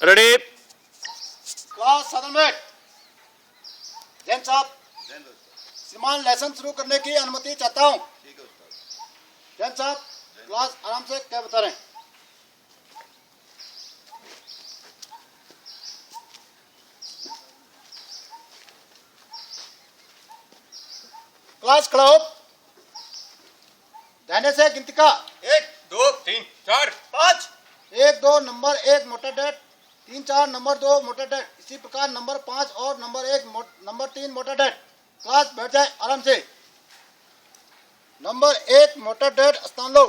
Ready class settlement. Jain साहब, श्रीमान lesson शुरू करने की अनुमति चाहता हूँ। जैन साहब, क्लास आराम से क्या बता रहे हैं। क्लास खड़ा हो। ध्यान से गिनती का 1 2 3 4 5 1 2 नंबर 1 मोटा डेट, 3 4 नंबर 2 मोटा डेट, इसी प्रकार नंबर 5 और नंबर 1 नंबर 3 मोटा डेट। क्लास बैठ जाए आराम से। नंबर 1 मोटा डेट स्थान लो।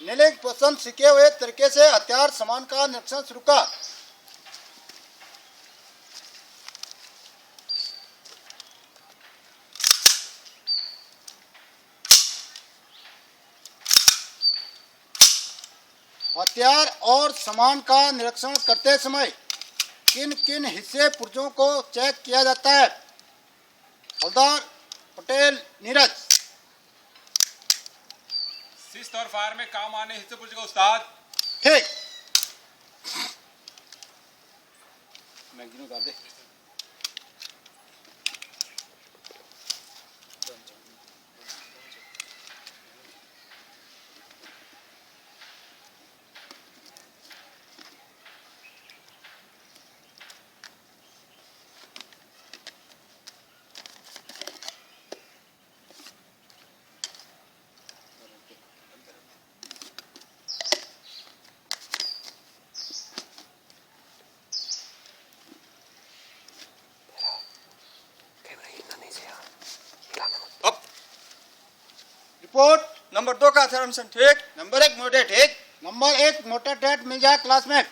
नीलिंग पोजिशन सीखे हुए तरीके से हथियार सामान का निरीक्षण शुरू कर। हथियार और सामान का निरीक्षण करते समय किन किन हिस्से पुर्जों को चेक किया जाता है। हवलदार पटेल नीरज। शिस्त और फायर में काम आने हिस्से पुर्जे का उस्ताद। ठीक। मैगजीन उतार दे। रिपोर्ट। नंबर 2 का हथियार मिशन ठीक। नंबर 1 मोटे ठीक। नंबर 1 मोटा डेट मिल जाए क्लास में।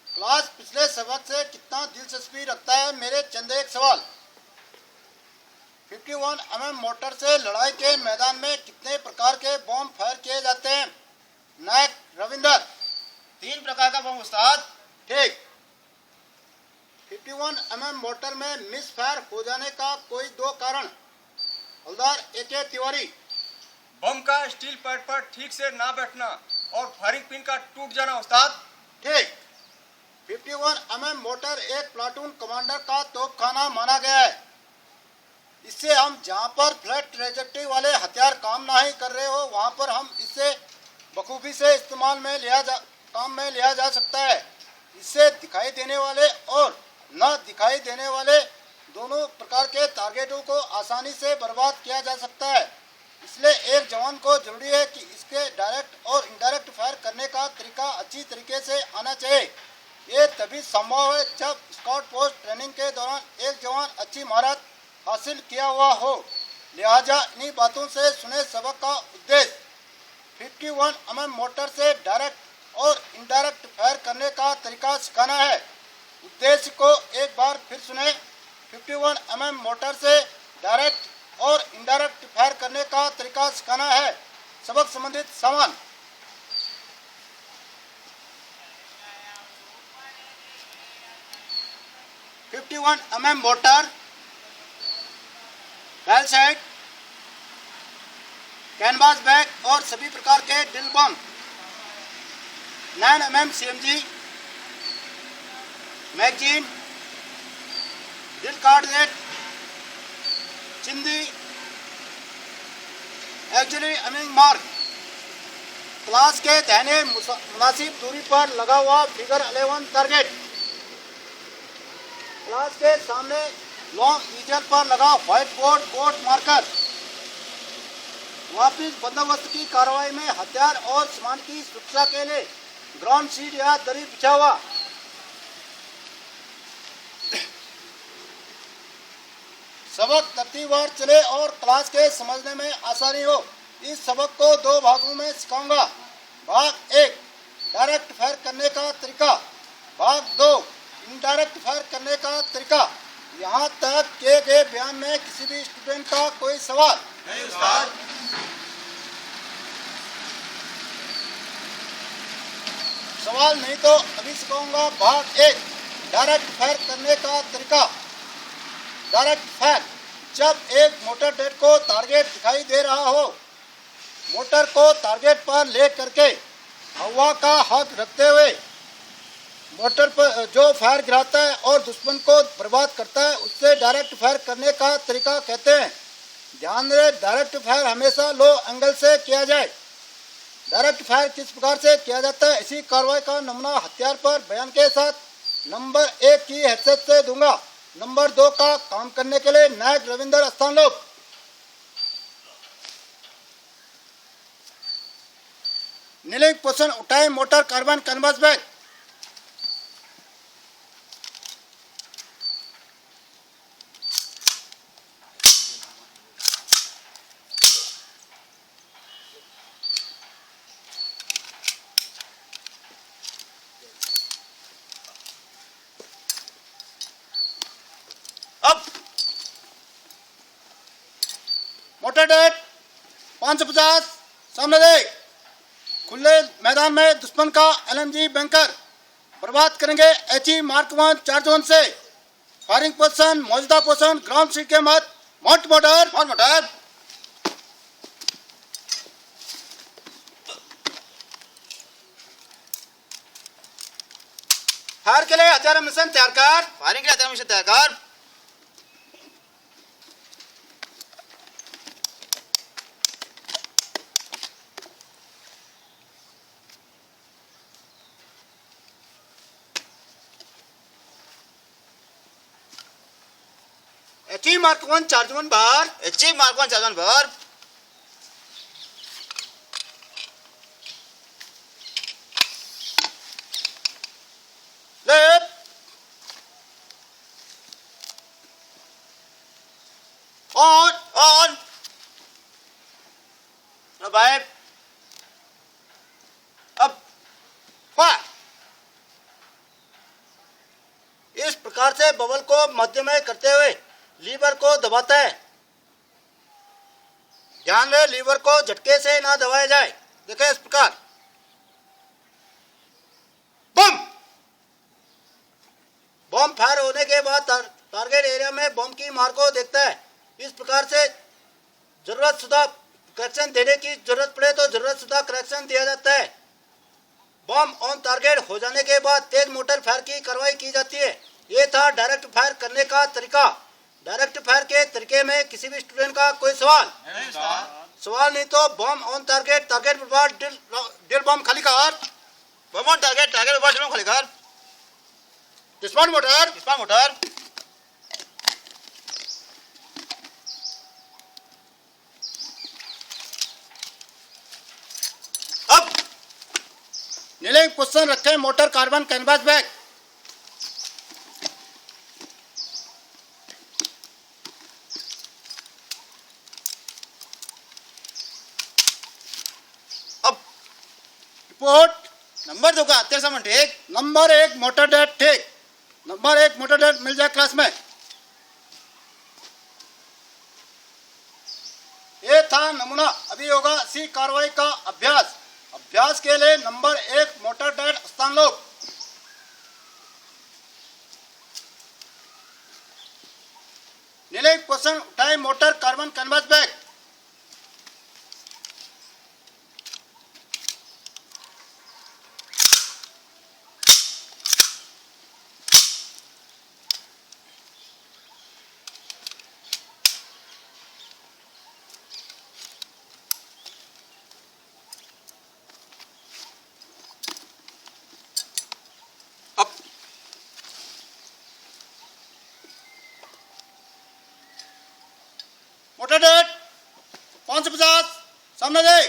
क्लास पिछले सबक से कितना दिलचस्पी रखता है मेरे चंद एक सवाल। 51 mm मोटर से लड़ाई के मैदान में कितने प्रकार के बम फायर किए जाते हैं। नायक रविंदर। 3 प्रकार का बम उस्ताद। ठीक। 51 mm मोटर में मिस फायर हो जाने का कोई 2 कारण। हवलदार AK तिवारी। बम का स्टील पैड पर ठीक से ना बैठना और फायरिंग पिन का टूट जाना उस्ताद। ठीक। 51 mm मोटर एक प्लाटून कमांडर का तोपखाना माना गया है। इससे हम जहां पर फ्लैट ट्रेजेक्टरी वाले हथियार काम नहीं कर रहे हो वहां पर हम इसे बखूबी से इस्तेमाल में काम में लिया जा सकता है। इससे दिखाई देने वाले और न दिखाई देने वाले दोनों प्रकार के टारगेटों को आसानी से बर्बाद किया जा सकता है। इसलिए एक जवान को जरूरी है कि इसके डायरेक्ट और इनडायरेक्ट फायर करने का तरीका अच्छी तरीके से आना चाहिए। ये तभी संभव है जब स्काउट पोस्ट ट्रेनिंग के दौरान एक जवान अच्छी महारत हासिल किया हुआ हो। लिहाजा इन्हीं बातों से सुने सबक का उद्देश्य 51 mm मोटर से डायरेक्ट और इनडायरेक्ट फायर करने का तरीका सिखाना है। उद्देश्य को एक बार फिर सुने। 51 mm मोटर से डायरेक्ट और इनडायरेक्ट फायर करने का तरीका सिखाना है। सबक संबंधित सामान। mm मोटर, बैल साइड, कैनवास बैग और सभी प्रकार के drill bomb. 9 mm CMG, magazine, drill कार्डलेट, चिंदी, एक्चुअली एमिंग मार्क। क्लास के दाहिने मुनासिब दूरी पर लगा हुआ फिगर 11 टारगेट। क्लास के सामने लॉन्ग ईजल पर लगा व्हाइट बोर्ड कोर्ट मार्कर। वापिस बंदोबस्त की कार्रवाई में हथियार और सामान की सुरक्षा के लिए ग्राउंड सीट या दरी बिछा हुआ। सबक तरतीबवार चले और क्लास के समझने में आसानी हो। इस सबक को 2 भागों में सिखाऊंगा। भाग 1 डायरेक्ट फायर करने का तरीका। भाग 2 इनडायरेक्ट फायर करने का तरीका। यहाँ तक किए गए बयान में किसी भी स्टूडेंट का कोई सवाल नहीं उस्ताद। सवाल नहीं तो अभी सिखाऊंगा। भाग 1 डायरेक्ट फायर करने का तरीका। Direct fire. जब एक मोटर डेट को टारगेट दिखाई दे रहा हो, मोटर को टारगेट पर ले करके हवा का हक रखते हुए मोटर पर जो फायर गिराता है और दुश्मन को बर्बाद करता है, उससे डायरेक्ट फायर करने का तरीका कहते हैं। ध्यान रहे, डायरेक्ट फायर हमेशा लो एंगल से किया जाए। डायरेक्ट फायर किस प्रकार से किया जाता है, इसी कार्रवाई का नमूना हथियार पर बयान के साथ नंबर 1 की हैसियत से दूंगा। नंबर 2 का काम करने के लिए नायक रविंदर स्थान लोग। नीलिंग पोषण उठाए मोटर कार्बन कैनवास बैग। अब मोटर डेट 550 सामने दे। खुले मैदान में दुश्मन का LMG बैंकर बर्बाद करेंगे HE मार्क 1 चार्ज 1 से। फायरिंग पोजीशन मौजूदा पोजीशन ग्राउंड सीट के मत माउंट मोटर। फायर के लिए हथियार मिशन तैयार कर। फायरिंग के लिए हथियार मिशन तैयार कर। HE mark 1 charge 1 bar. HE mark 1 charge 1 bar. Left on भाई। अब फायर। इस प्रकार से बबल को मध्य में करते हुए लीवर को दबाता है। ध्यान रहे, लीवर को झटके से ना दबाया जाए। देखें इस प्रकार। बम बम फायर होने के बाद टारगेट एरिया में बम की मार को देखता है। इस प्रकार से जरूरत शुदा करेक्शन देने की जरूरत पड़े तो जरूरत शुदा करेक्शन दिया जाता है। बम ऑन टारगेट हो जाने के बाद तेज मोटर फायर की कार्रवाई की जाती है। ये था डायरेक्ट फायर करने का तरीका। डायरेक्ट फायर के तरीके में किसी भी स्टूडेंट का कोई सवाल सवाल नहीं तो बम ऑन टारगेट टारगेट बर्बाद डिल बम खाली कर। बम ऑन टारगेट टारगेट बर्बाद डिल बम खाली कर। डिस्पाउंड मोटर। अब नीलिंग पोजीशन रखें मोटर कार्बन कैनवास बैग। अब रिपोर्ट नंबर 2 का हथियार सामान ठीक। नंबर 1 मोटर डेट ठीक। नंबर 1 मोटर डेट मिल जाए क्लास में। ये था नमूना। अभी होगा इसी कार्रवाई का अभ्यास। अभ्यास के लिए नंबर 1 मोटर डेट स्थान लोग। नीलिंग पोजीशन उठाए मोटर कार्बन कैनवास बैग। अब मोटर डेट 550 सामने दे।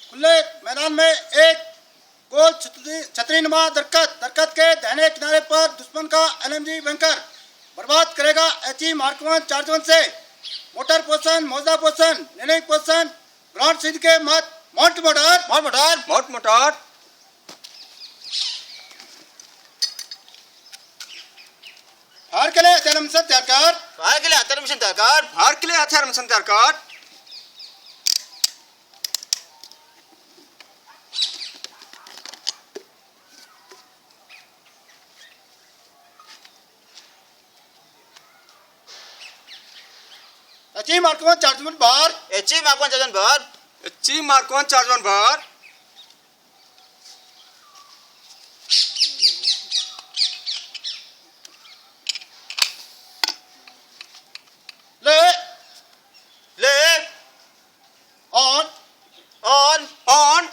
खुले मैदान में एक गोल छतरीनुमा दरकत के दाहिने किनारे पर दुश्मन का LMG बैंकर बर्बाद करेगा HE मार्क 1 चार्ज 1 से। मोटर पोजीशन मौजूदा position kneeling position ground seat के मत माउंट मोटर। फायर के लिए हथियार मिशन तैयार कर। फायर के लिए हथियार मिशन तैयार कर। फायर के लिए हथियार मिशन तैयार कर। Achieve mark 1 chargement bar. Achieve mark 1 chargement bar. Achieve mark 1 chargement bar. Lay. On. On.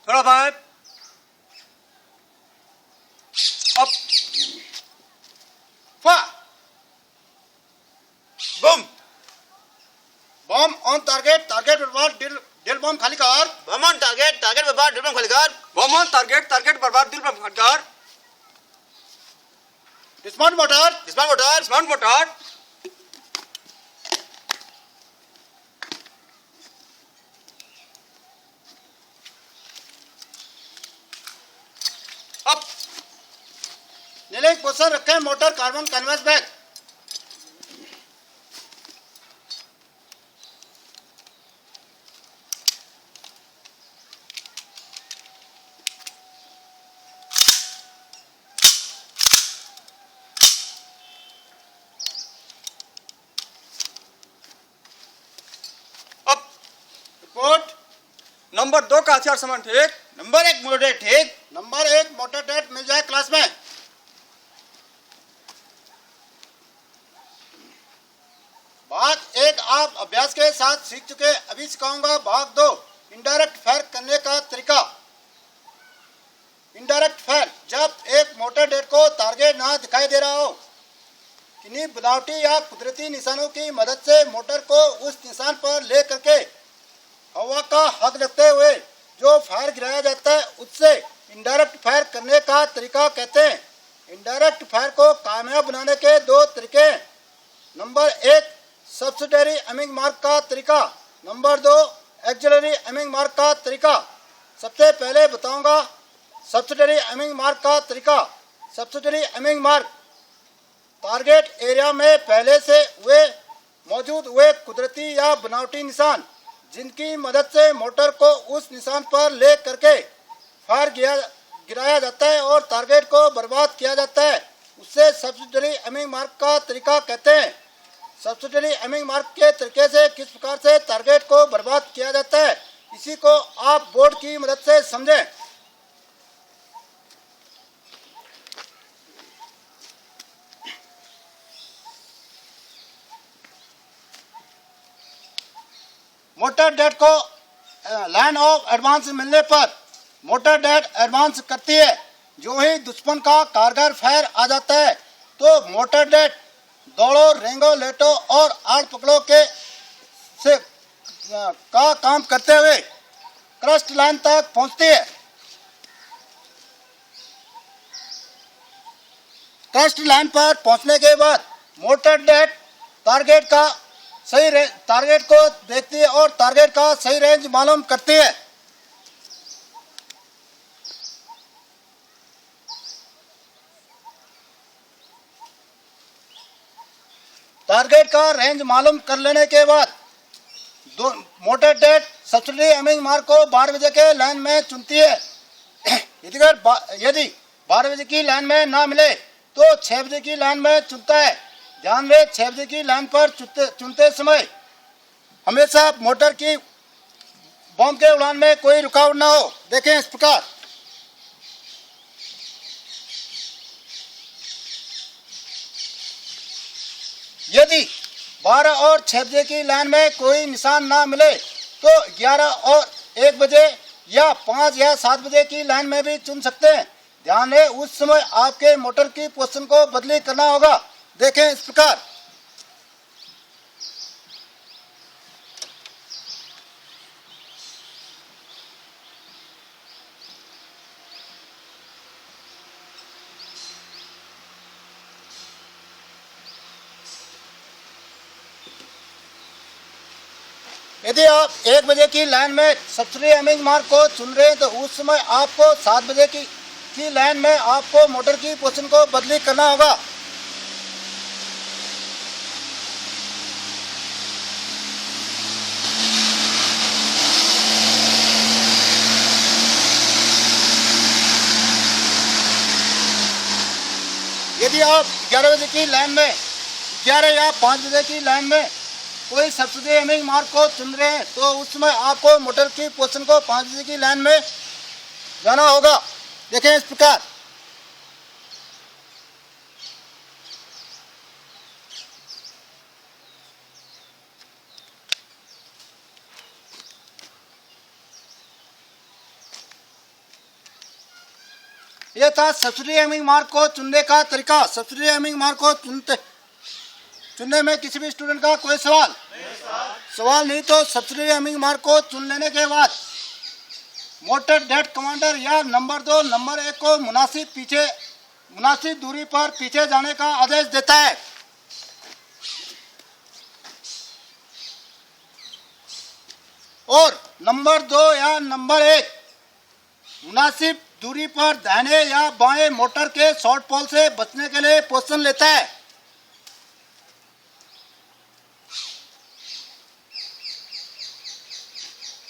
थोड़ा भाई. Up. Fire. Boom. Bomb on target. Target बर्बाद. Dill bomb खाली कर. Bomb on target. Target बर्बाद. Drill bomb खाली कर. Bomb on target. Target बर्बाद. दिल पर फटकार. Dismount motor. Dismount motor. Dismount motor. Up. Kneeling position रखें. Motor carbon canvas back. Up. Report. Number 2 का हथियार समान ठीक. नंबर 1 मोटर ठीक. नंबर 1 मोटर डेट मिल जाए क्लास में. भाग 1 आप अभ्यास के साथ सीख चुके. अभी सिखाऊंगा भाग 2 इनडायरेक्ट फायर करने का तरीका. इनडायरेक्ट फायर जब एक मोटर डेट को टारगेट ना दिखाई दे रहा हो, किन्हीं बनावटी या कुदरती निशानों की मदद से मोटर को उस निशान पर ले करके हवा का हक रखते हुए जो फायर गिराया जाता है, उससे इनडायरेक्ट फायर करने का तरीका कहते हैं. इनडायरेक्ट फायर को कामयाब बनाने के 2 तरीके हैं. नंबर 1 सब्सिडरी एमिंग मार्क का तरीका. नंबर 2 एक्सिलरी एमिंग मार्क का तरीका. सबसे पहले बताऊंगा सब्सिडरी एमिंग मार्क का तरीका. Subsidiary aiming mark target area में पहले से मौजूद हुए कुदरती या बनावटी निशान जिनकी मदद से मोटर को उस निशान पर ले करके फायर गिराया जाता है और टारगेट को बर्बाद किया जाता है, उससे सब्सिडरी एमिंग मार्क का तरीका कहते हैं. सब्सिडरी एमिंग मार्क के तरीके से किस प्रकार से टारगेट को बर्बाद किया जाता है, इसी को आप बोर्ड की मदद से समझें. मोटर डेट को लाइन ऑफ एडवांस मिलने पर मोटर डेट एडवांस करती है. जो ही दुश्मन का कारगर फायर आ जाता है तो मोटर डेट दौड़ो, रेंगो, लेटो और आड़ पकड़ो के से का काम करते हुए क्रस्ट लाइन तक पहुंचती है. क्रस्ट लाइन पर पहुंचने के बाद मोटर डेट टारगेट को देखती है और टारगेट का सही रेंज मालूम करती है. टारगेट का रेंज मालूम कर लेने के बाद mortar det subsidiary aiming mark को 12 बजे के लाइन में चुनती है. यदि 12 बजे की लाइन में ना मिले तो 6 बजे की लाइन में चुनता है. ध्यान रहे 6 बजे की लाइन पर चुनते समय हमेशा मोटर की बम के उड़ान में कोई रुकावट ना हो. देखें इस प्रकार. यदि 12 और 6 बजे की लाइन में कोई निशान ना मिले तो 11 और 1 बजे या 5 या 7 बजे की लाइन में भी चुन सकते हैं. ध्यान रहे उस समय आपके मोटर की पोजीशन को बदली करना होगा. देखें इस प्रकार. यदि आप 1 बजे की लाइन में सब्सिडरी एमिंग मार्क को चुन रहे हैं तो उस समय आपको 7 बजे की लाइन में आपको मोटर की पोजीशन को बदली करना होगा. यदि आप 11 बजे की लाइन में 11 या 5 बजे की लाइन में कोई सब्सिडी एमिंग मार्ग को चुन रहे हैं तो उस समय आपको मोटर की पोजीशन को 5 बजे की लाइन में जाना होगा। देखें इस प्रकार यह था सब्सिडी एमिंग मार्ग को चुनने का तरीका। सब्सिडी एमिंग मार्ग को चुनने में किसी भी स्टूडेंट का कोई सवाल नहीं तो सब्सिडी एमिंग मार्ग को चुन लेने के बाद मोटर डेट कमांडर या नंबर 2 नंबर 1 को मुनासिब दूरी पर पीछे जाने का आदेश देता है। और नंबर 2 या नंबर 1 मुनासिब दूरी पर दाहिने या बाएं मोटर के शॉर्ट पोल से बचने के लिए पोजीशन लेता है।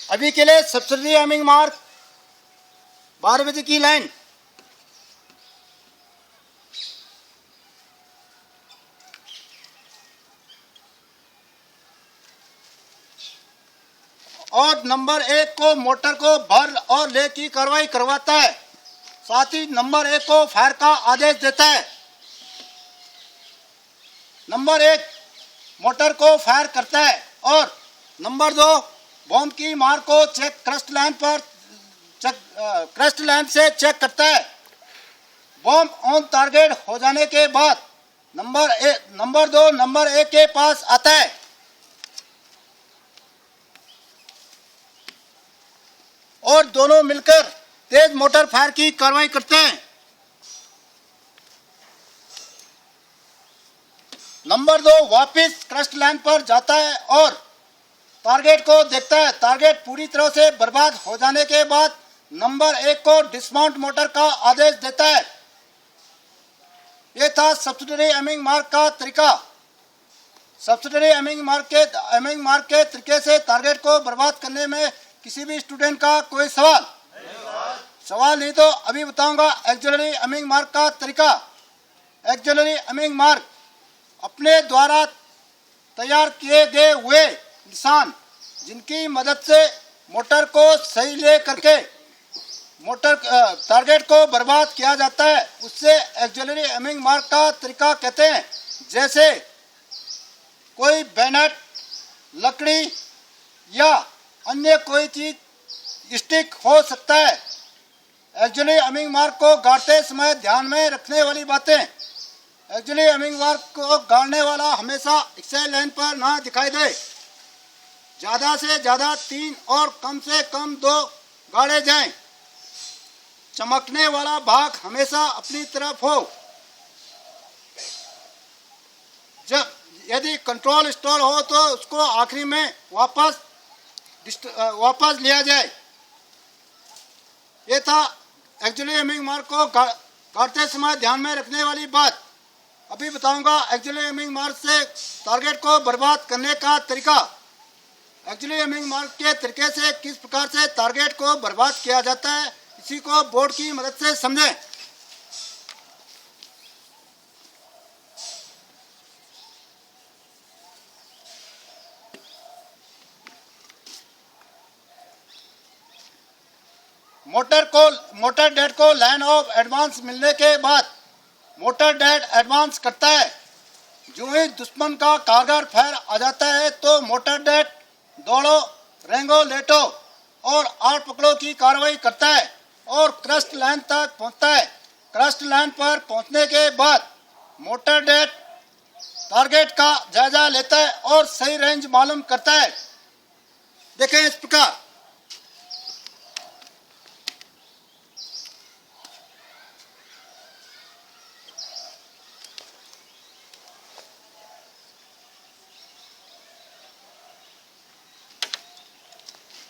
अभी के लिए सब्सिडी एमिंग मार्ग 12 बजे की लाइन और नंबर 1 को मोटर को भर और ले की कार्रवाई करवाता है। साथ ही नंबर 1 को फायर का आदेश देता है। नंबर 1 मोटर को फायर करता है और नंबर 2 बॉम्ब की मार को क्रस्ट लाइन से चेक करता है। बॉम्ब ऑन टारगेट हो जाने के बाद नंबर 2 नंबर 1 के पास आता है और दोनों मिलकर तेज मोटर फायर की कार्रवाई करते हैं। नंबर 2 वापस क्रस्ट लाइन पर जाता है और टारगेट को देखता है। टारगेट पूरी तरह से बर्बाद हो जाने के बाद नंबर 1 को डिसमाउंट मोटर का आदेश देता है। यह था सब्सिडी एमिंग मार्ग का तरीका। सब्सिडी एमिंग मार्ग के तरीके से टारगेट को बर्बाद करने में किसी भी स्टूडेंट का कोई सवाल नहीं तो अभी बताऊंगा एक्सिलरी एमिंग मार्ग का तरीका। एक्सिलरी एमिंग मार्ग अपने द्वारा तैयार किए गए हुए निशान जिनकी मदद से मोटर को सही ले करके मोटर टारगेट को बर्बाद किया जाता है उससे एक्सिलरी एमिंग मार्ग का तरीका कहते हैं। जैसे कोई बैनट, लकड़ी या अन्य कोई चीज स्टिक हो सकता है। एक्सिलरी एमिंग मार्ग को गाड़ते समय ध्यान में रखने वाली बातें। एक्सिलरी एमिंग मार्ग को गाड़ने वाला हमेशा एक्सेल लाइन पर ना दिखाई दे। ज़्यादा से ज़्यादा 3 और कम से कम 2 गाड़े जाएं। चमकने वाला भाग हमेशा अपनी तरफ हो। जब यदि कंट्रोल स्टोर हो तो उसको आखिरी में वापस लिया जाए। ये था एक्सिलरी एमिंग मार्ग को काटते समय ध्यान में रखने वाली बात। अभी बताऊंगा एक्सिलरी एमिंग मार्ग से टारगेट को बर्बाद करने का तरीका। एक्सिलरी एमिंग मार्ग के तरीके से किस प्रकार से टारगेट को बर्बाद किया जाता है इसी को बोर्ड की मदद से समझें। मोटर डेड को लाइन ऑफ एडवांस मिलने के बाद मोटर डेड एडवांस करता है। जो ही दुश्मन का कारगर फायर आ जाता है तो मोटर डेड दौड़ो, रेंगो, लेटो और आड़ पकड़ो की कार्रवाई करता है और क्रस्ट लाइन तक पहुंचता है। क्रस्ट लाइन पर पहुंचने के बाद मोटर डेड टारगेट का जायजा लेता है और सही रेंज मालूम करता है। देखें इस प्रकार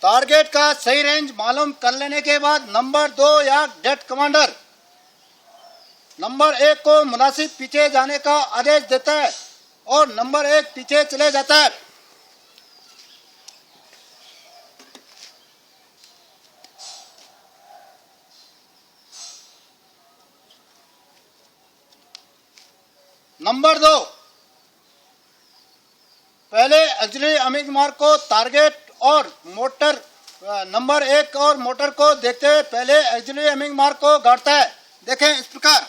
टारगेट का सही रेंज मालूम कर लेने के बाद नंबर 2 या डेट कमांडर नंबर 1 को मुनासिब पीछे जाने का आदेश देता है और नंबर 1 पीछे चले जाता है। नंबर 2 पहले एक्सिलरी अमिंग मार्क को टारगेट और मोटर नंबर 1 और मोटर को देखते हुए पहले एक्सिलरी अमिंग मार्क को गाड़ता है। देखें इस प्रकार।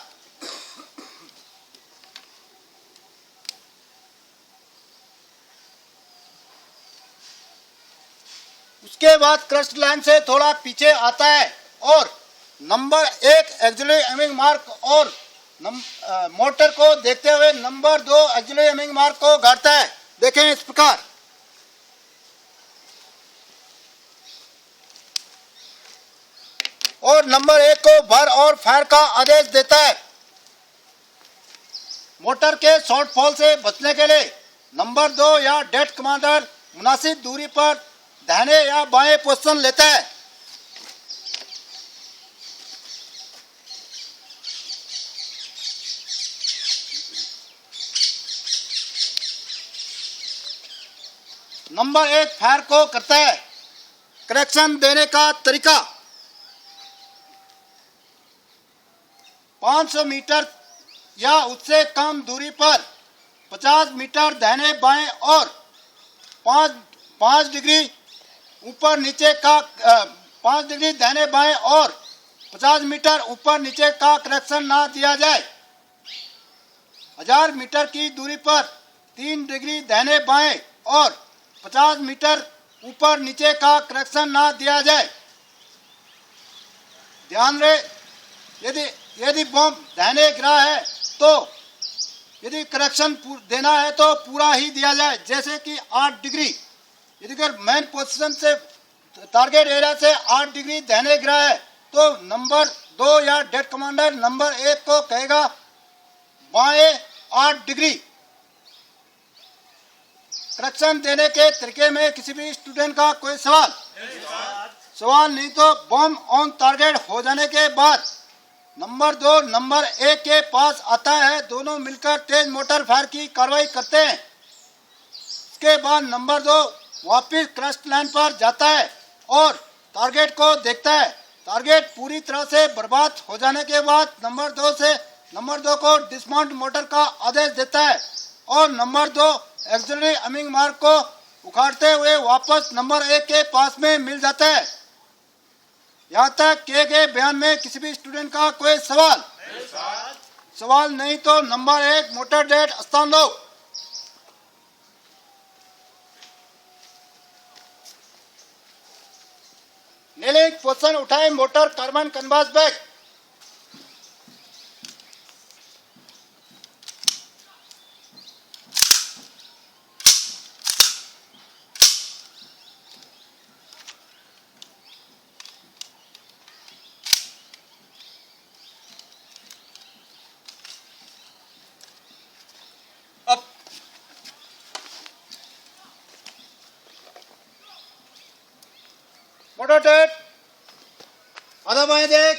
उसके बाद क्रस्ट लाइन से थोड़ा पीछे आता है और नंबर 1 एक्सिलरी अमिंग मार्क और मोटर को देखते हुए नंबर 2 एक्सिलरी अमिंग मार्क को गाड़ता है। देखें इस प्रकार। और नंबर 1 को भर और फायर का आदेश देता है। मोटर के शॉर्टफॉल से बचने के लिए नंबर 2 या डेट कमांडर मुनासिब दूरी पर दाहिने या बाएं पोजीशन लेता है। नंबर 1 फायर को करता है। करेक्शन देने का तरीका 500 मीटर या उससे कम दूरी पर 50 मीटर दाहिने बाएं और 5 डिग्री ऊपर नीचे का 5 डिग्री दाहिने बाएं और 50 मीटर ऊपर नीचे का करेक्शन ना दिया जाए। 1000 मीटर की दूरी पर 3 डिग्री दाहिने बाएं और 50 मीटर ऊपर नीचे का करेक्शन ना दिया जाए। ध्यान रहे, यदि बम दाहिने गिरा है तो यदि करेक्शन देना है तो पूरा ही दिया जाए, जैसे कि 8 डिग्री। यदि अगर मेन पोजीशन से टारगेट एरिया से 8 डिग्री दाहिने गिरा है तो नंबर 2 या डेट कमांडर नंबर 1 को कहेगा बाएं 8 डिग्री। करेक्शन देने के तरीके में किसी भी स्टूडेंट का कोई सवाल नहीं तो बम ऑन टारगेट हो जाने के बाद नंबर 2 नंबर 1 के पास आता है। दोनों मिलकर तेज मोटर फायर की कार्रवाई करते हैं। इसके बाद नंबर 2 वापस क्रस्ट लाइन पर जाता है और टारगेट को देखता है। टारगेट पूरी तरह से बर्बाद हो जाने के बाद नंबर 2 को डिसमाउंट मोटर का आदेश देता है और नंबर 2 एक्सिलरी अमिंग मार्क को उखाड़ते हुए वापस नंबर 1 के पास में मिल जाता है। यहाँ तक किए गए बयान में किसी भी स्टूडेंट का कोई सवाल नहीं तो नंबर 1 मोटर डेट स्थान लो। नीलिंग पोजीशन उठाए मोटर कार्बन कन्वास बैग। अब मोटर डेट आधा बाएं देख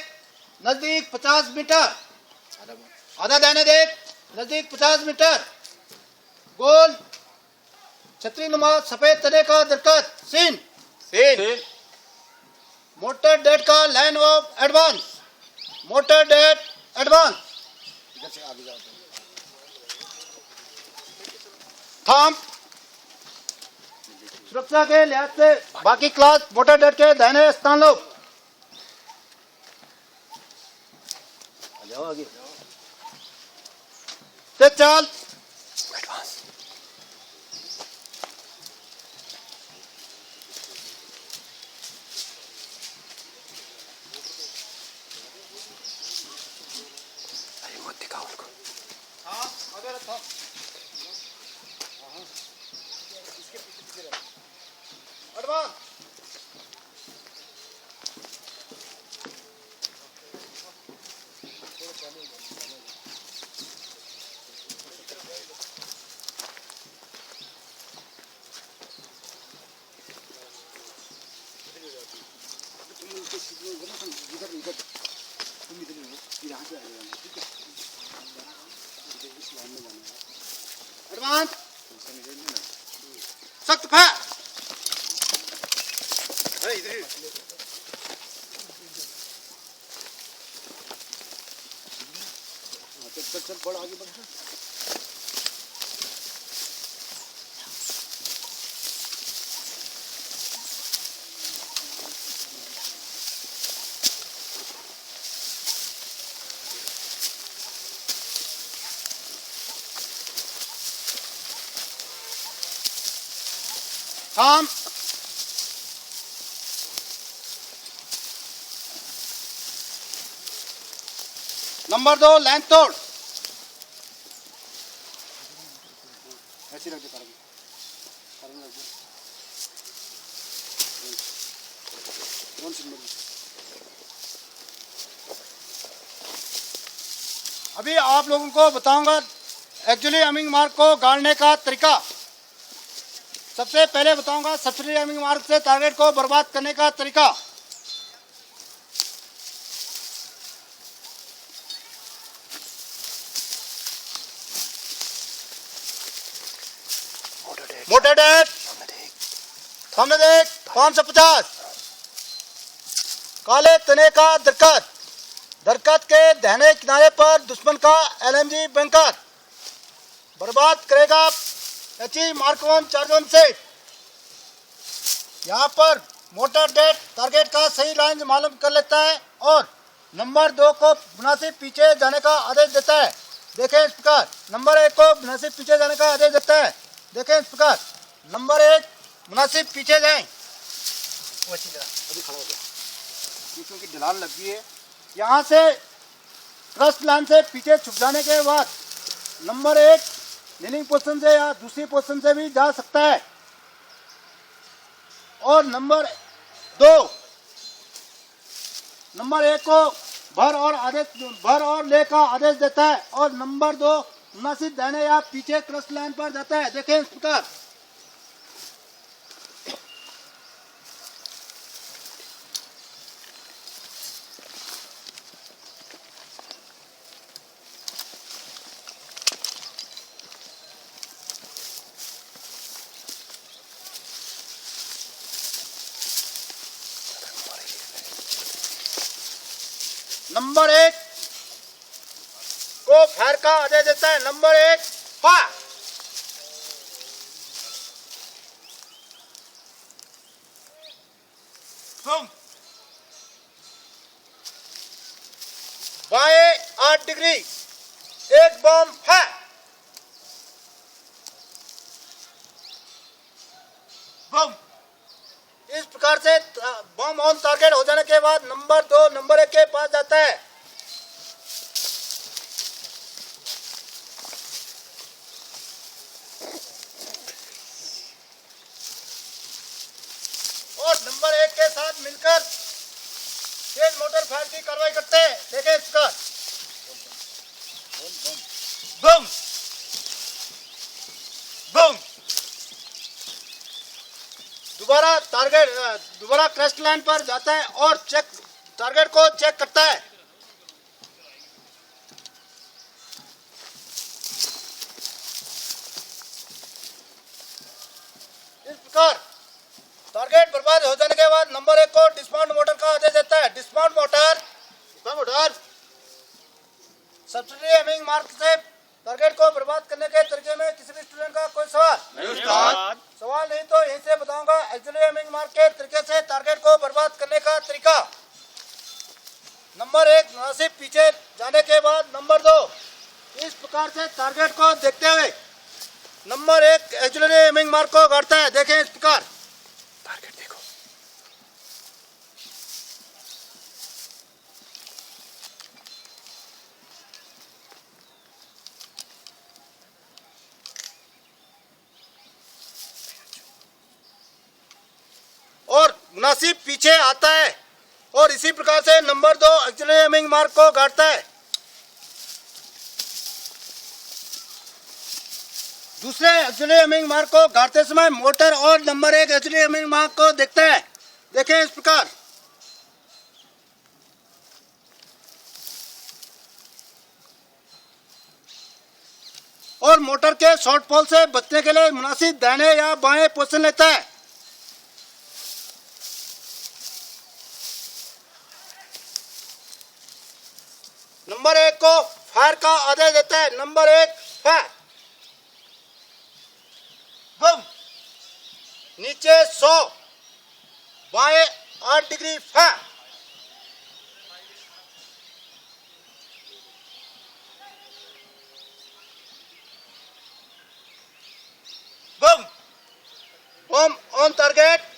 नजदीक 50 मीटर, आधा दाहिने देख नजदीक 50 मीटर। गोल छतरी नुमा सफेद तने का दरख्त सीन। मोटर डेट का line of advance. Mortar det advance. Thumb सुरक्षा के लिहाज से बाकी क्लास मोटर डेट के दाहिने स्थान लो। जाओ आगे से चाल। एडवांस एडवांस सख्त फायर। चल बड़ आगे बढ़। काम। नंबर 2 लाइन तोड़। ऐसी रख दे अभी आप लोगों को बताऊंगा एक्चुअली हमिंग मार्क को गाड़ने का तरीका। सबसे पहले बताऊंगा सब्सिडी हमिंग मार्क से टारगेट को बर्बाद करने का तरीका। मोटर डेट सामने देख 550। काले तने का दरकत, दरकत के दाहिने किनारे पर दुश्मन का LMG बैंकर बर्बाद करेगा HE मार्क 1 चार्ज से। यहाँ पर मोटर डेट टारगेट का सही लाइन मालूम कर लेता है और नंबर 2 को मुनासिब पीछे जाने का आदेश देता है। देखें इस प्रकार नंबर 1 को मुनासिब पीछे जाने का आदेश देता है। देखें इस प्रकार नंबर 1 मुनासिब पीछे जाएं। वो अच्छी तरह अभी खड़ा हो गया क्योंकि ढलान लगी है। यहाँ से क्रस्ट लाइन से पीछे छुप जाने के बाद नंबर 1 नीलिंग पोजीशन से या दूसरी पोजीशन से भी जा सकता है और नंबर 2 नंबर 1 को भर और ले का आदेश देता है और नंबर 2 मुनासिब दाहिने या पीछे क्रस्ट लाइन पर जाता है। देखें इस प्रकार नंबर 1 को फायर का आदेश देता है। Number 1 fire. बाएं 8 डिग्री एक बम फायर। बम। इस प्रकार से बम ऑन टारगेट हो जाने के बाद नंबर 2 नंबर 1 के पास जाता है। और नंबर 1 के साथ मिलकर तेज मोटर फायर की कार्रवाई करते हैं। देखें इसका बम बम। दोबारा क्रस्ट लाइन पर जाता है और टारगेट को चेक करता है। इस प्रकार टारगेट बर्बाद हो जाने के बाद नंबर 1 को डिस्माउंट मोटर का आदेश देता है। Dismount motor subsidy humming mark से टारगेट को बर्बाद करने के तरीके में किसी भी स्टूडेंट का कोई सवाल सवाल नहीं तो यहीं से बताऊंगा एक्चुअली हमिंग मार्क के तरीके से टारगेट को बर्बाद करने का तरीका। नंबर 1 मुनासिब पीछे जाने के बाद नंबर 2 इस प्रकार से टारगेट को देखते हुए नंबर 1 एक्चुअली हमिंग मार्क को गाड़ता है। देखें इस प्रकार टारगेट देखो। और मुनासिब पीछे आता है और इसी प्रकार से नंबर 2 एक्चुअली हमिंग मार्क को गाड़ता है। दूसरे एक्चुअली हमिंग मार्क को गाड़ते समय मोटर और नंबर 1 एक्चुअली हमिंग मार्क को देखता है। देखें इस प्रकार और मोटर के शॉर्ट फॉल से बचने के लिए मुनासिब दाहिने या बाएं पोजीशन लेता है। नंबर 1 को फायर का आदेश देता है। Number 1 fire. बम। नीचे 100 बाएं 8 degree fire. Bomb bomb on target.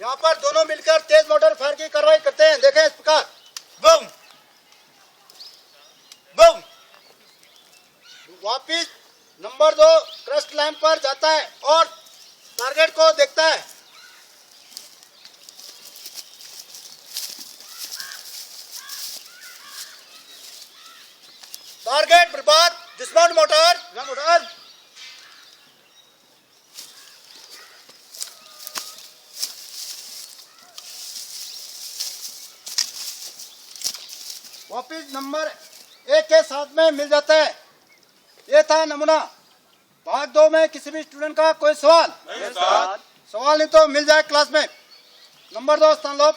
यहाँ पर दोनों मिलकर तेज मोटर फायर की कार्रवाई करते हैं। देखें इस प्रकार। Boom boom. वापिस नंबर 2 क्रस्ट लाइन पर जाता है और टारगेट को देखता है। टारगेट बर्बाद। Dismount motor. मोटर वापिस नंबर 1 के साथ में मिल जाता है। ये था नमूना। भाग 2 में किसी भी स्टूडेंट का कोई सवाल सवाल नहीं तो मिल जाए क्लास में। नंबर 2 स्थान लो।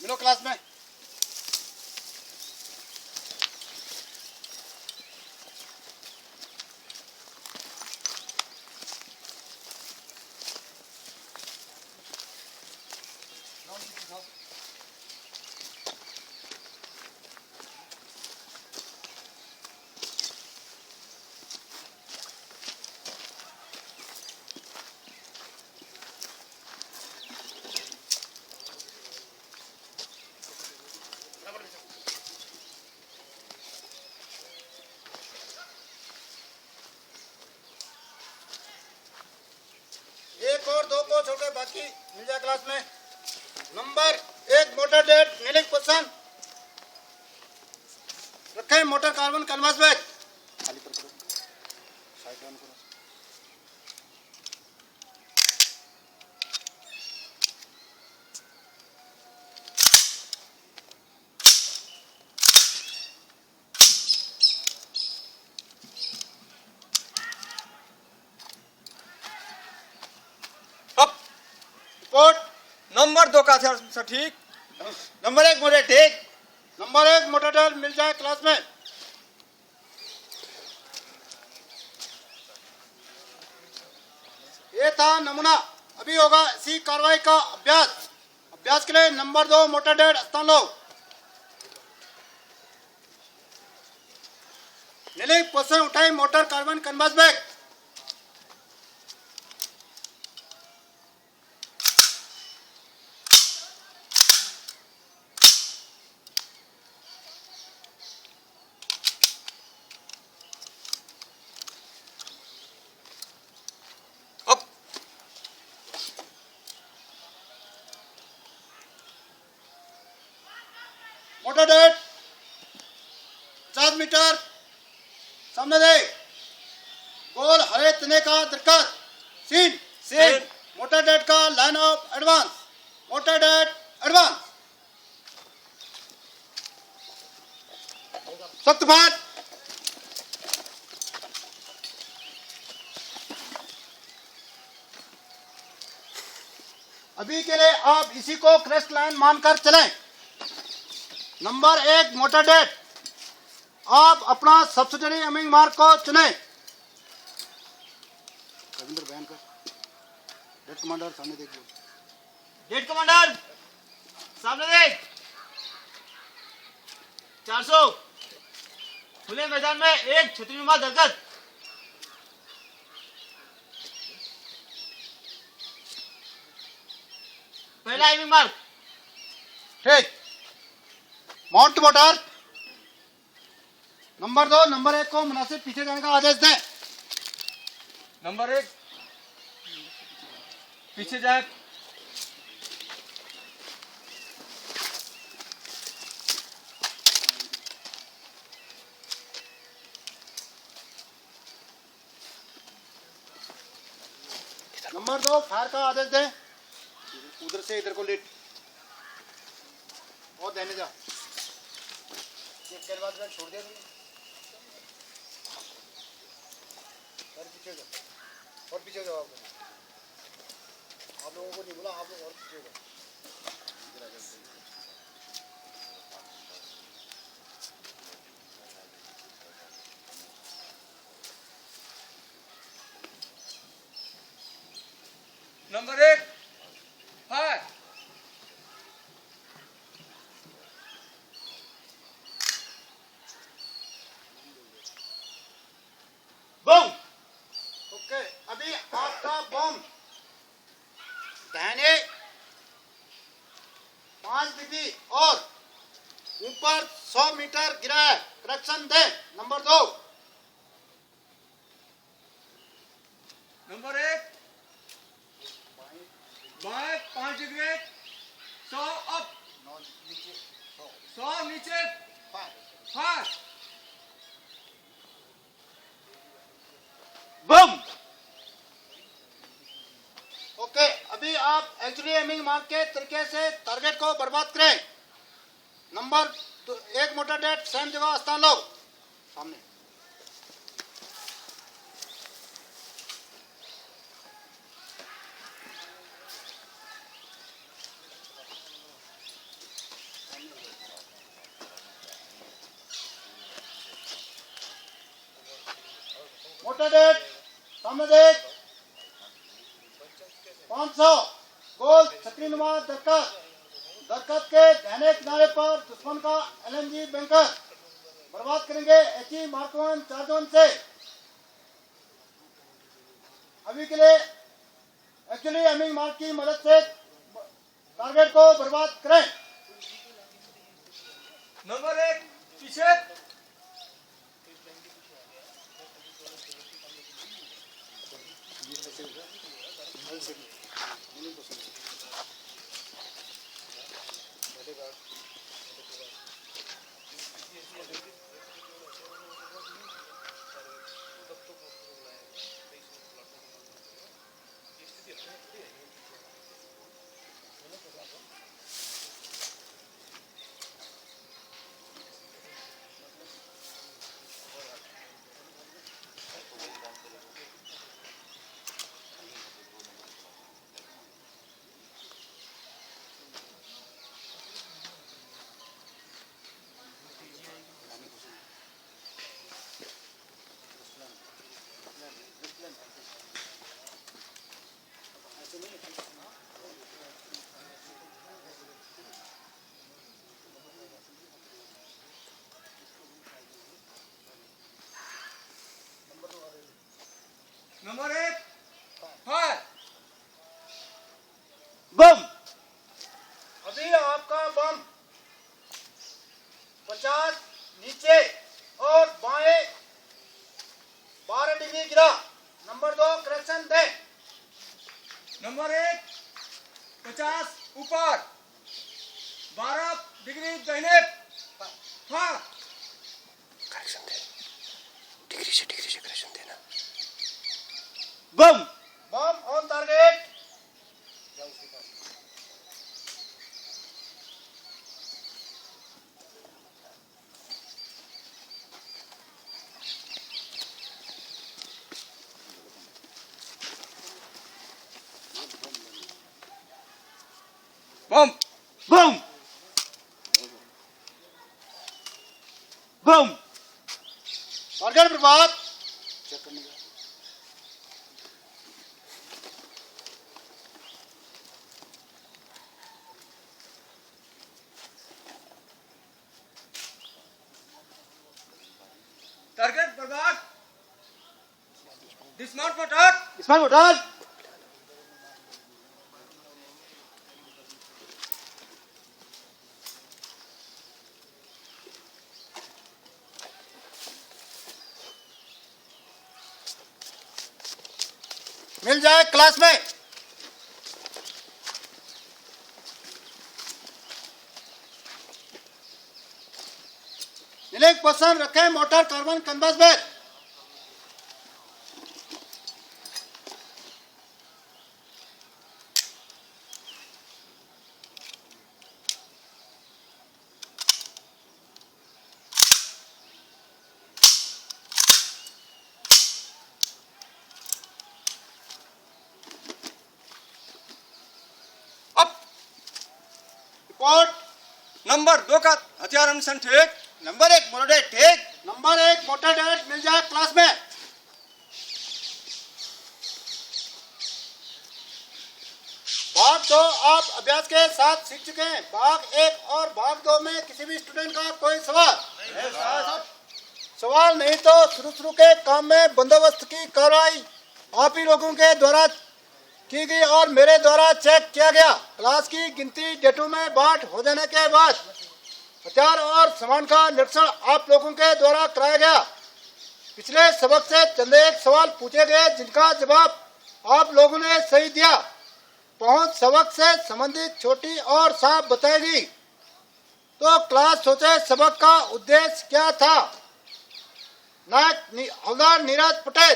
मिलो क्लास में। एक और 2 को छोटे बाकी मिल जाए क्लास में। Number 1 mortar det kneeling position रखें। मोटर कार्बन कैनवास बैग खाली कर करो, साइड डाउन करो। रिपोर्ट। नंबर 2 का हथियार सटीक। नंबर 1 मोटे ठीक। नंबर 1 मोटर डेट मिल जाए क्लास में। ये था नमूना। अभी होगा इसी कार्रवाई का अभ्यास। अभ्यास के लिए नंबर 2 मोटर डेट स्थान लो। नीलिंग पोजीशन उठाई मोटर कार्बन कैनवास बैग। अब मोटर डेट 50 मीटर सामने दे। गोल हरे तने का दरख्त। Seen seen. मोटर डेट का line of advance. Mortar det advance. सख्त बात। अभी के लिए आप इसी को क्रेस्ट लाइन मानकर चलें। नंबर 1 मोटर डेट आप अपना सब्सिडरी एमिंग मार्क को चुनें। रविंद्र बयान कर। डेट कमांडर सामने देख लो। डेट कमांडर सामने देख। 400 खुले मैदान में एक छतरीनुमा दरख्त। पहला एमिंग मार्क। ठीक। Mount motor. नंबर 2 नंबर 1 को मुनासिब पीछे जाने का आदेश दें। नंबर 1 पीछे जाए। नंबर 2 फायर का आदेश दें। उधर से इधर को लेट और देने जा। एक बाद में छोड़ दिया तुमने। और पीछे जाओ और पीछे जाओ। आप लोगों को नहीं बोला, आप लोग और पीछे जाओ। Number 1 fire. बम। ओके, अभी आपका बम दाहिने 5 डिग्री और ऊपर 100 मीटर गिरा है। करेक्शन दे। नंबर 2। नंबर 1 बाएं 5 डिग्री 100 अप 100 नीचे फायर। बम। ओके, अभी आप एक्चुअली एमिंग मार्क के तरीके से टारगेट को बर्बाद करें। नंबर 1 मोटर डेट सेम जगह स्थान लो। सामने मोटर डेट सामने देख। 500 गोल छतरीनुमा दरकत के दाहिने किनारे पर दुश्मन का एलएनजी बैंकर बर्बाद करेंगे एचई मार्क 1 चार्जोन से। अभी के लिए एक्चुअली एमिंग मार्क की मदद से टारगेट को बर्बाद करें। नंबर 1 पीछे। Number 1 fire. बम। अभी आपका बम 50 नीचे और बाएं 12 डिग्री गिरा। नंबर 2 करेक्शन दे। नंबर 1 50 ऊपर 12 डिग्री दाहिने फायर। डिग्री से करेक्शन देना। Bomb. Bomb on target. Bomb. Bomb. Bomb. Target बर्बाद। चेक करने का। टारगेट बर्बाद। Dismount mortar. Smart mortar. मिल जाए क्लास में। एक पर्सन रखे मोटर कार्बन कन्वर्स में। रिपोर्ट। नंबर 2 का हथियार अनुसन ठीक। नंबर 1 मोटर डेट ठीक। नंबर 1 मोटर डेट मिल जाए क्लास में। आप अभ्यास के साथ सीख चुके हैं। भाग 1 और भाग 2 में किसी भी स्टूडेंट का कोई सवाल नहीं तो शुरू के काम में बंदोबस्त की कार्रवाई आप ही लोगों के द्वारा की गई और मेरे द्वारा चेक किया गया। क्लास की गिनती डेटों में बांट हो जाने के बाद हथियार और सामान का निरीक्षण आप लोगों के द्वारा कराया गया। पिछले सबक से चंद एक सवाल पूछे गए जिनका जवाब आप लोगों ने सही दिया। पहुंच सबक से संबंधित छोटी और साफ बताएगी। तो क्लास सोचे सबक का उद्देश्य क्या था? नायक हवलदार नीरज पटेल।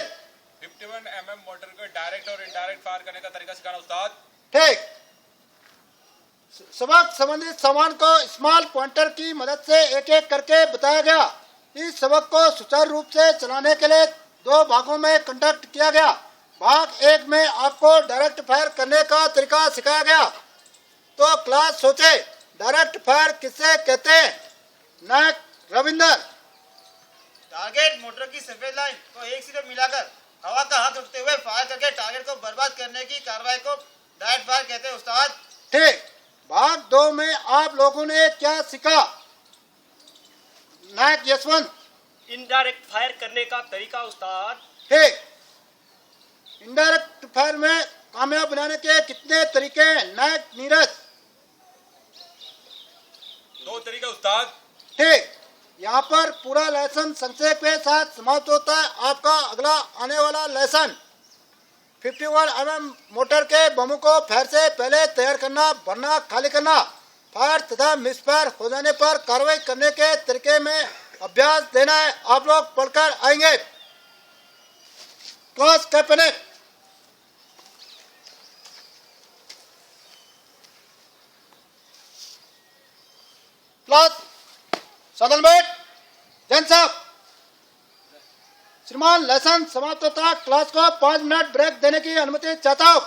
51 mm मोटर को डायरेक्ट और इनडायरेक्ट फायर करने का तरीका सिखाना उस्ताद। ठीक। सबक संबंधित सामान को स्मॉल पॉइंटर की मदद से एक एक करके बताया गया। इस सबक को सुचारू रूप से चलाने के लिए 2 भागों में कंडक्ट किया गया। भाग 1 में आपको डायरेक्ट फायर करने का तरीका सिखाया गया। तो क्लास सोचे डायरेक्ट फायर किससे कहते हैं? नायक रविंदर। टारगेट मोटर की सफेद लाइन को एक सिरे मिलाकर हवा का हाथ उठते हुए फायर करके टारगेट को बर्बाद करने की कार्रवाई को डायरेक्ट फायर कहते हैं उस्ताद। ठीक। भाग 2 में आप लोगों ने क्या सीखा? नायक यशवंत। इनडायरेक्ट फायर करने का तरीका उस्ताद। ठीक। इनडायरेक्ट फायर में कामयाब बनाने के कितने तरीके हैं? नायक नीरज। 2 तरीके उस्ताद। ठीक। यहाँ पर पूरा लेसन संक्षेप के साथ समाप्त होता है। आपका अगला आने वाला लेसन 51 mm मोटर के बमों को फायर से पहले तैयार करना, भरना, खाली करना, फायर तथा मिसफायर हो जाने पर कार्रवाई करने के तरीके में अभ्यास देना है। आप लोग पढ़कर आएंगे। Class captain. क्लास सदन बैठ। जैन साहब। श्रीमान लेसन समाप्त होता है। क्लास को 5 मिनट ब्रेक देने की अनुमति चाहता हूँ।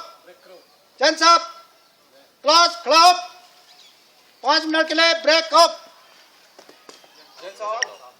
जैन साहब क्लास खड़ा हो। 5 मिनट के लिए ब्रेक हो। जैन साहब